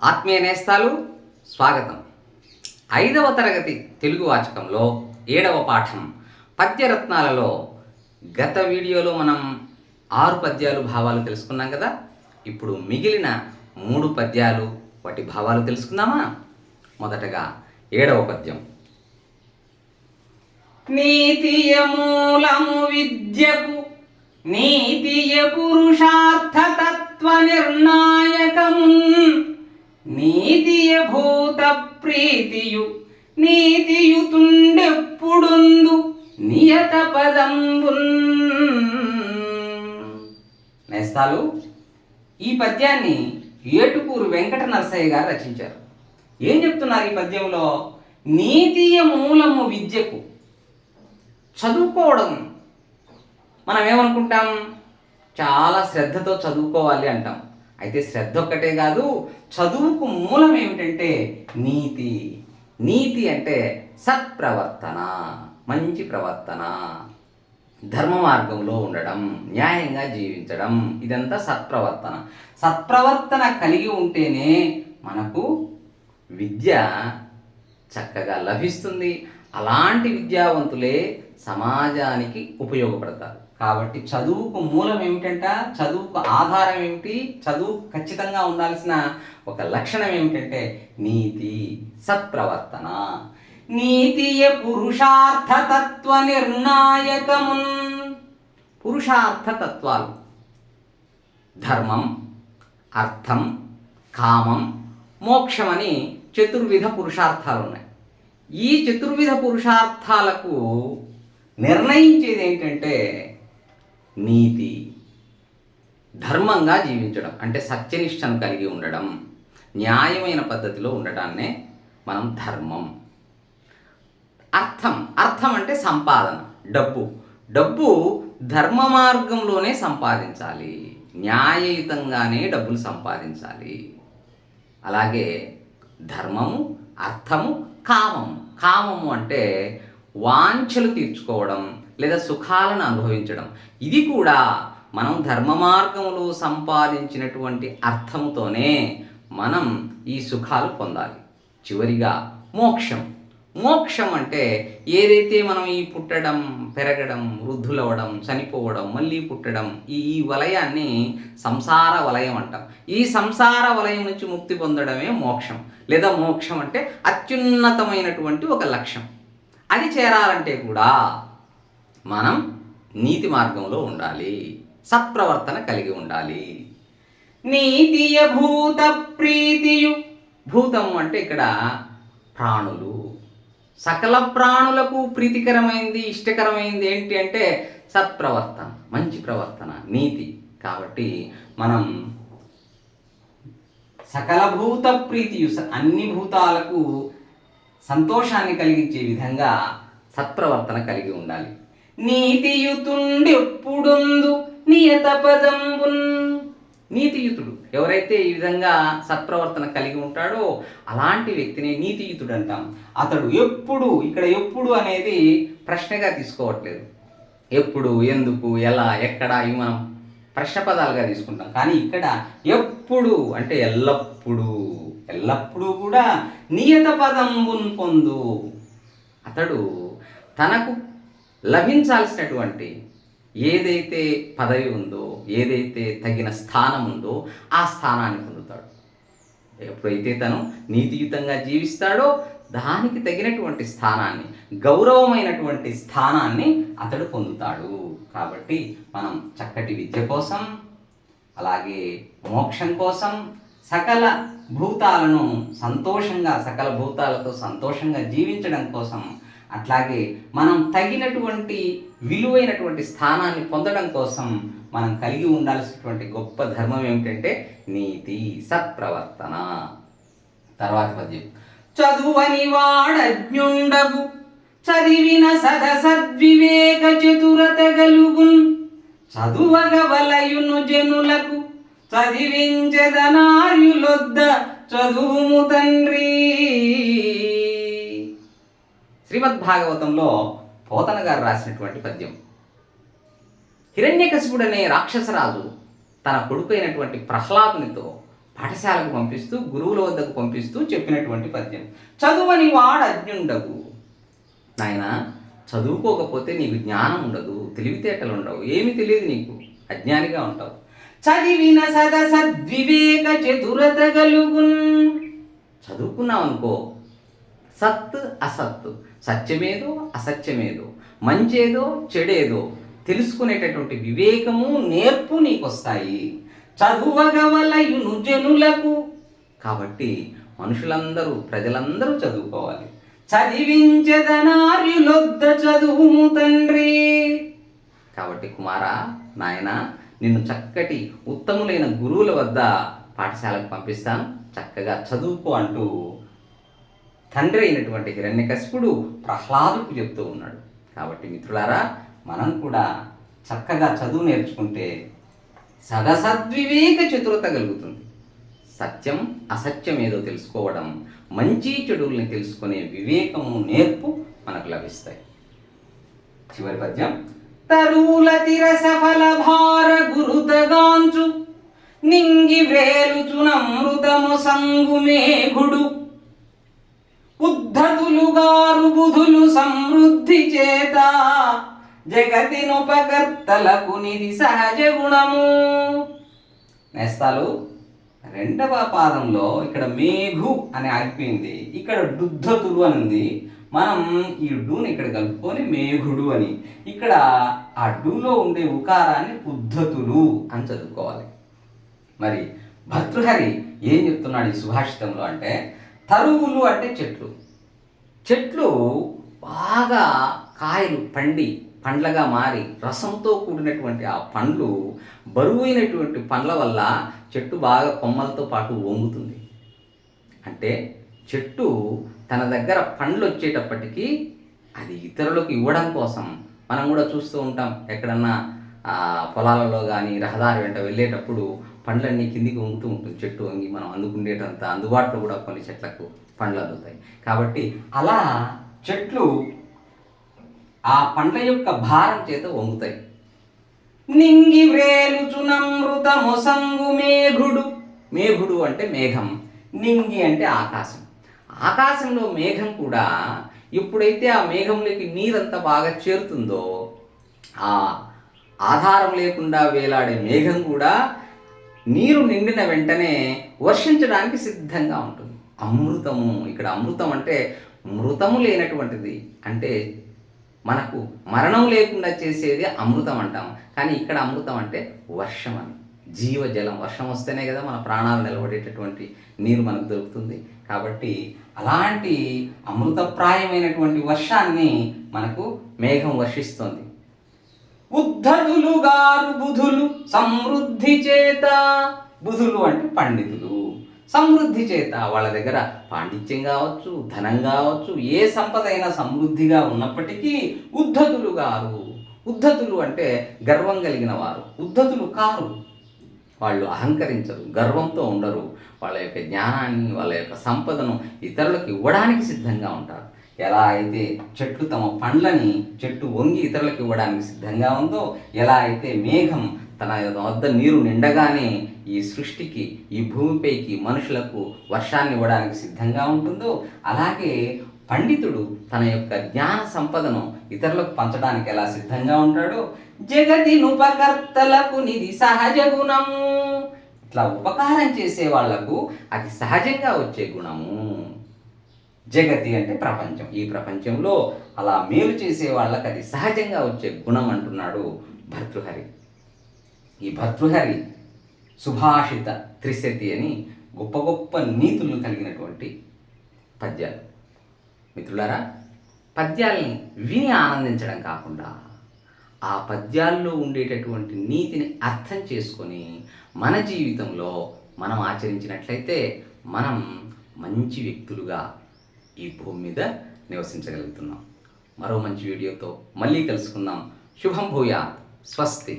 ఆత్మీయ నేస్తాలు స్వాగతం. 5వ తరగతి తెలుగు వాచకంలో 7వ పాఠం పద్యరత్నాలలో గత వీడియోలో మనం 6 పద్యాలు భావాలు తెలుసుకున్నాం కదా. ఇప్పుడు మిగిలిన 3 పద్యాలు వాటి భావాలు తెలుసుకుందామా. మొదటగా 7వ పద్యం. నీతియ మూలము విద్యకు నీతియ పురుషార్థ తత్వ నిర్ణాయకమున్ నీతియ భూత ప్రీతియు నీతియుతుండెప్పుడుందు నియత పదంబున్. నేస్తాలు, ఈ పద్యాన్ని ఏటుకూరు వెంకట నరసయ్య గారు రచించారు. ఏం చెప్తున్నారు ఈ పద్యంలో? నీతియ మూలము విద్యకు. చదువుకోవడం మనం ఏమనుకుంటాం? చాలా శ్రద్ధతో చదువుకోవాలి అంటాం. అయితే శ్రద్ధ ఒక్కటే కాదు, చదువుకు మూలం ఏమిటంటే నీతి. నీతి అంటే సత్ప్రవర్తన, మంచి ప్రవర్తన, ధర్మ మార్గంలో ఉండడం, న్యాయంగా జీవించడం, ఇదంతా సత్ప్రవర్తన. సత్ప్రవర్తన కలిగి ఉంటేనే మనకు విద్య చక్కగా లభిస్తుంది. అలాంటి విద్యావంతులే సమాజానికి ఉపయోగపడతారు. కాబట్టి చదువుకు మూలం ఏమిటంట? చదువుకు ఆధారం ఏమిటి? చదువు ఖచ్చితంగా ఉండాల్సిన ఒక లక్షణం ఏమిటంటే నీతి, సత్ప్రవర్తన. నీతియ పురుషార్థ తత్వ నిర్ణాయకమున్. పురుషార్థ తత్వాలు ధర్మం, అర్థం, కామం, మోక్షం అని చతుర్విధ పురుషార్థాలు ఉన్నాయి. ఈ చతుర్విధ పురుషార్థాలకు నిర్ణయించేది ఏంటంటే నీతి. ధర్మంగా జీవించడం అంటే సత్యనిష్టను కలిగి ఉండడం, న్యాయమైన పద్ధతిలో ఉండడాన్నే మనం ధర్మం. అర్థం, అర్థం అంటే సంపాదన, డబ్బు. డబ్బు ధర్మ మార్గంలోనే సంపాదించాలి, న్యాయయుతంగానే డబ్బులు సంపాదించాలి. అలాగే ధర్మము, అర్థము, కామము. కామము అంటే వాంఛలు తీర్చుకోవడం లేదా సుఖాలను అనుభవించడం. ఇది కూడా మనం ధర్మ మార్గములో సంపాదించినటువంటి అర్థముతోనే మనం ఈ సుఖాలు పొందాలి. చివరిగా మోక్షం. మోక్షం అంటే ఏదైతే మనం ఈ పుట్టడం, పెరగడం, వృద్ధులవ్వడం, చనిపోవడం, మళ్ళీ పుట్టడం, ఈ వలయాన్ని సంసార వలయం అంటాం. ఈ సంసార వలయం నుంచి ముక్తి పొందడమే మోక్షం. లేదా మోక్షం అంటే అత్యున్నతమైనటువంటి ఒక లక్ష్యం. అది చేరాలంటే కూడా మనం నీతి మార్గంలో ఉండాలి, సత్ప్రవర్తన కలిగి ఉండాలి. నీతియ భూత ప్రీతియు. భూతము అంటే ఇక్కడ ప్రాణులు. సకల ప్రాణులకు ప్రీతికరమైంది, ఇష్టకరమైంది ఏంటి అంటే సత్ప్రవర్తన, మంచి ప్రవర్తన, నీతి. కాబట్టి మనం సకల భూత ప్రీతియు, అన్ని భూతాలకు సంతోషాన్ని కలిగించే విధంగా సత్ప్రవర్తన కలిగి ఉండాలి. నీతియుతుండెప్పుడుందు నియత పదంబున్. నీతియుతుడు ఎవరైతే ఈ విధంగా సత్ప్రవర్తన కలిగి ఉంటాడో అలాంటి వ్యక్తిని నీతియుతుడు అంటాం. అతడు ఎప్పుడు, ఇక్కడ ఎప్పుడు అనేది ప్రశ్నగా తీసుకోవట్లేదు. ఎప్పుడు, ఎందుకు, ఎలా, ఎక్కడ, ఇవి మనం ప్రశ్న పదాలుగా తీసుకుంటాం. కానీ ఇక్కడ ఎప్పుడు అంటే ఎల్లప్పుడూ, ఎల్లప్పుడూ కూడా నియత పదంబున్ పొందు. అతడు తనకు లభించాల్సినటువంటి ఏదైతే పదవి ఉందో, ఏదైతే తగిన స్థానం ఉందో ఆ స్థానాన్ని పొందుతాడు. ఎప్పుడైతే తను నీతియుతంగా జీవిస్తాడో దానికి తగినటువంటి స్థానాన్ని, గౌరవమైనటువంటి స్థానాన్ని అతడు పొందుతాడు. కాబట్టి మనం చక్కటి విద్య కోసం, అలాగే మోక్షం కోసం, సకల భూతాలను సంతోషంగా, సకల భూతాలతో సంతోషంగా జీవించడం కోసం, అట్లాగే మనం తగినటువంటి విలువైనటువంటి స్థానాన్ని పొందడం కోసం మనం కలిగి ఉండాల్సినటువంటి గొప్ప ధర్మం ఏమిటంటే నీతి, సత్ప్రవర్తన. తర్వాత పద్యం. చదువని వాడజ్ఞుండగు చదివిన సదసద్వివేక చతురత గలుగున్ చదువగ వలయును జనులకు చదివించెదనార్యులొద్ద చదువుము తండ్రి. శ్రీమద్భాగవతంలో పోతన గారు రాసినటువంటి పద్యం. హిరణ్యకశిపుడనే రాక్షసరాజు తన కొడుకు అయినటువంటి ప్రహ్లాదునితో పాఠశాలకు పంపిస్తూ గురువుల వద్దకు పంపిస్తూ చెప్పినటువంటి పద్యం. చదువని వాడు అజ్ఞుండవు. నాయన, చదువుకోకపోతే నీకు జ్ఞానం ఉండదు, తెలివితేటలు ఉండవు, ఏమి తెలియదు, నీకు అజ్ఞానిగా ఉంటావు. చదివిన సద్వివేక చతురత గలుగున్. చదువుకున్నావు అనుకో, సత్ అసత్, సత్యమేదో అసత్యమేదో, మంచేదో చెడేదో తెలుసుకునేటటువంటి వివేకము నేర్పు నీకు వస్తాయి. చదువగవలయును జనులకు. కాబట్టి మనుషులందరూ, ప్రజలందరూ చదువుకోవాలి. చదివించెదనార్యులొద్ద చదువుము తండ్రి. కాబట్టి కుమారా, నాయన, నిన్ను చక్కటి ఉత్తములైన గురువుల వద్ద పాఠశాలకు పంపిస్తాను, చక్కగా చదువుకో అంటూ తండ్రి అయినటువంటి హిరణ్యకశిపుడు ప్రహ్లాదుకు చెప్తూ ఉన్నాడు. కాబట్టి మిత్రులారా, మనం కూడా చక్కగా చదువు నేర్చుకుంటే సదసద్వివేక చతురత కలుగుతుంది. సత్యం అసత్యం ఏదో తెలుసుకోవడం, మంచి చెడుల్ని తెలుసుకునే వివేకము నేర్పు మనకు లభిస్తాయి. చివరి పద్యం. తరువుల తిరసఫల భార గురుతగాంచు నింగి వ్రేలుచునమృతము సంగు మేఘుడు. ఉద్ధతులుగారు బుధులు సమృద్ధి చేత జగతినుపకర్తలకు నిధి సహజ గుణము. నేస్తాలు, రెండవ పాదంలో ఇక్కడ మేఘు అని ఆగిపోయింది, ఇక్కడ డుద్ధతులు అని ఉంది. మనం ఈ డూని ఇక్కడ కలుపుకొని మేఘుడు అని, ఇక్కడ ఆ డూలో ఉండే ఉకారాన్ని ఉద్ధతులు అని చదువుకోవాలి. మరి భర్తృహరి ఏం చెప్తున్నాడు ఈ సుభాషితంలో అంటే, తరువులు అంటే చెట్లు. చెట్లు బాగా కాయలు పండి పండ్లగా మారి రసంతో కూడినటువంటి ఆ పండ్లు, బరువైనటువంటి పండ్ల వల్ల చెట్టు బాగా కొమ్మలతో పాటు వంగుతుంది. అంటే చెట్టు తన దగ్గర పండ్లు వచ్చేటప్పటికీ అది ఇతరులకు ఇవ్వడం కోసం. మనం కూడా చూస్తూ ఉంటాం, ఎక్కడన్నా పొలాలలో కానీ రహదారి వెంట వెళ్ళేటప్పుడు పండ్లన్నీ కిందికి వంగుతూ ఉంటుంది, చెట్టు వంగి మనం అందుకునేటంత అందుబాటులో కూడా కొన్ని చెట్లకు పండ్లు అందుతాయి. కాబట్టి అలా చెట్లు ఆ పండ్ల యొక్క భారం చేత వంగుతాయి. నింగి వ్రేలుచునమృత మొసంగు మేఘుడు. మేఘుడు అంటే మేఘం, నింగి అంటే ఆకాశం. ఆకాశంలో మేఘం కూడా ఎప్పుడైతే ఆ మేఘంలోకి నీరంతా బాగా చేరుతుందో, ఆ ఆధారం లేకుండా వేలాడే మేఘం కూడా నీరు నిండిన వెంటనే వర్షించడానికి సిద్ధంగా ఉంటుంది. అమృతము, ఇక్కడ అమృతం అంటే మృతము లేనటువంటిది, అంటే మనకు మరణం లేకుండా చేసేది అమృతం అంటాం. కానీ ఇక్కడ అమృతం అంటే వర్షం అని, జీవజలం. వర్షం వస్తేనే కదా మన ప్రాణాలు నిలబడేటటువంటి నీరు మనకు దొరుకుతుంది. కాబట్టి అలాంటి అమృతప్రాయమైనటువంటి వర్షాన్ని మనకు మేఘం వర్షిస్తోంది. ఉద్ధతులు గారు బుధులు సమృద్ధి చేత. బుధులు అంటే పండితులు, సమృద్ధి చేత వాళ్ళ దగ్గర పాండిత్యం కావచ్చు, ధనం కావచ్చు, ఏ సంపద అయినా సమృద్ధిగా ఉన్నప్పటికీ ఉద్ధతులు గారు. ఉద్ధతులు అంటే గర్వం కలిగిన వారు. ఉద్ధతులు కారు, వాళ్ళు అహంకరించరు, గర్వంతో ఉండరు. వాళ్ళ యొక్క జ్ఞానాన్ని, వాళ్ళ యొక్క సంపదను ఇతరులకు ఇవ్వడానికి సిద్ధంగా ఉంటారు. ఎలా అయితే చెట్లు తమ పండ్లని చెట్టు వంగి ఇతరులకు ఇవ్వడానికి సిద్ధంగా ఉందో, ఎలా అయితే మేఘం తన వద్ద నీరు నిండగానే ఈ సృష్టికి, ఈ భూమిపైకి, మనుషులకు వర్షాన్ని ఇవ్వడానికి సిద్ధంగా ఉంటుందో, అలాగే పండితుడు తన యొక్క జ్ఞాన సంపదను ఇతరులకు పంచడానికి ఎలా సిద్ధంగా ఉంటాడో, జగతినుపకర్తలకు నిధి సహజ గుణము. ఇట్లా ఉపకారం చేసే వాళ్లకు అది సహజంగా వచ్చే గుణము. జగతి అంటే ప్రపంచం. ఈ ప్రపంచంలో అలా మేలు చేసే వాళ్ళకి అది సహజంగా వచ్చే గుణం అంటున్నాడు భర్తృహరి. ఈ భర్తృహరి సుభాషిత త్రిశతి అని గొప్ప గొప్ప నీతులు కలిగినటువంటి పద్యాలు. మిత్రులారా, పద్యాల్ని విని ఆనందించడం కాకుండా ఆ పద్యాల్లో ఉండేటటువంటి నీతిని అర్థం చేసుకొని మన జీవితంలో మనం ఆచరించినట్లయితే మనం మంచి వ్యక్తులుగా ఈ భూమి మీద నివసించగలుగుతున్నాం. మరో మంచి వీడియోతో మళ్ళీ కలుసుకుందాం. శుభం భూయాత్. స్వస్తి.